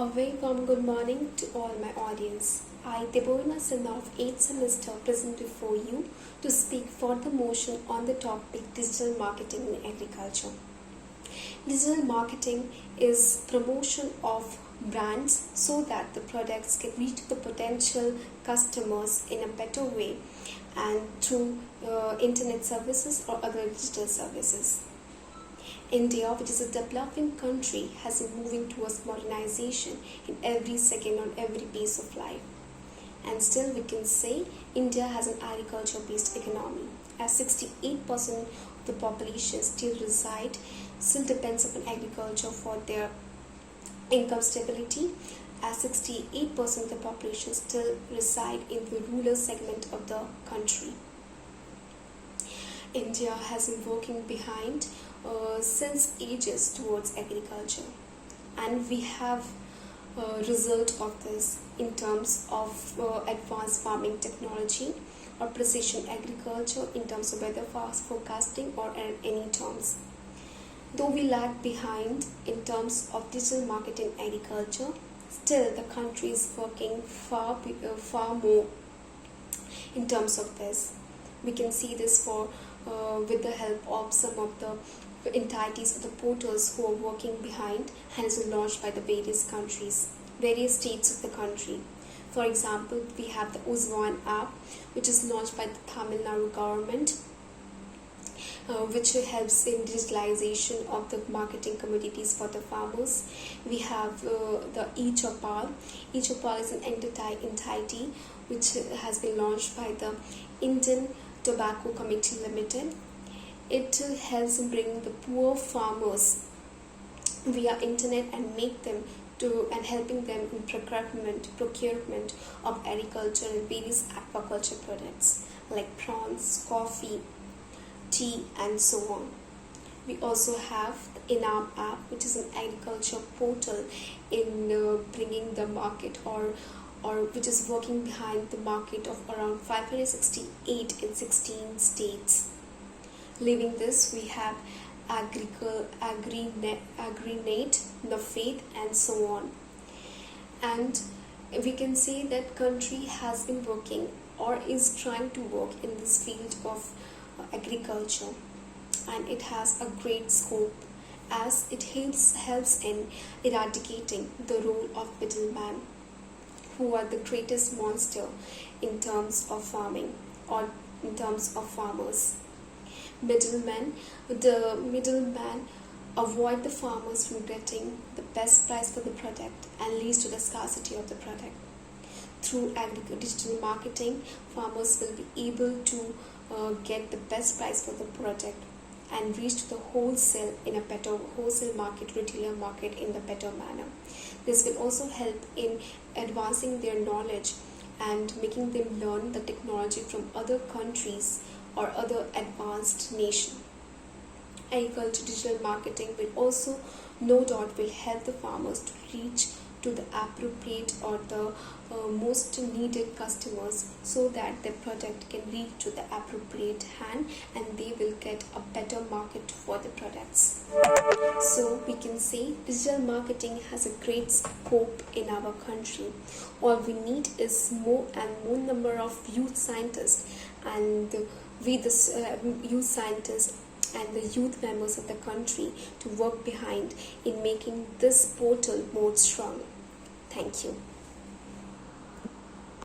A very warm good morning to all my audience. I, Deborna Sinha of 8th semester, present before you to speak for the motion on the topic digital marketing in agriculture. Digital marketing is promotion of brands so that the products can reach the potential customers in a better way and through internet services or other digital services. India, which is a developing country, has been moving towards modernization in every second on every piece of life. And still we can say India has an agriculture-based economy, as 68% of the population still depends upon agriculture for their income stability, as 68% of the population still reside in the rural segment of the country. India has been working behind since ages towards agriculture, and we have a result of this in terms of advanced farming technology or precision agriculture in terms of weather forecasting or in any terms. Though we lag behind in terms of digital marketing agriculture, still the country is working far more in terms of this. We can see this with the help of some of the entities or the portals who are working behind and is launched by the various states of the country. For example, we have the Uzwan app, which is launched by the Tamil Nadu government, which helps in digitalization of the marketing commodities for the farmers. We have the eChopal. eChopal is an entity which has been launched by the Indian Tobacco Committee Limited. It helps in bringing the poor farmers via internet and helping them in procurement of agriculture and various aquaculture products like prawns, coffee, tea, and so on. We also have the Inam app, which is an agriculture portal in bringing the market or which is working behind the market of around 568 in 16 states. Leaving this, we have AgriNet, Nafed, and so on. And we can say that country has been working or is trying to work in this field of agriculture, and it has a great scope as it helps in eradicating the role of middleman, who are the greatest monster in terms of farming or in terms of farmers. The middleman avoid the farmers from getting the best price for the product and leads to the scarcity of the product. Through digital marketing, farmers will be able to get the best price for the product and reach to the wholesale market, retailer market in the better manner. This will also help in advancing their knowledge and making them learn the technology from other countries or other advanced nation. Agriculture digital marketing will also no doubt will help the farmers to reach to the appropriate or the most needed customers so that their product can reach to the appropriate hand and they will get a better market for the products. So we can say digital marketing has a great scope in our country. All we need is more and more number of youth scientists, and youth scientists and the youth members of the country to work behind in making this portal more strong. Thank you.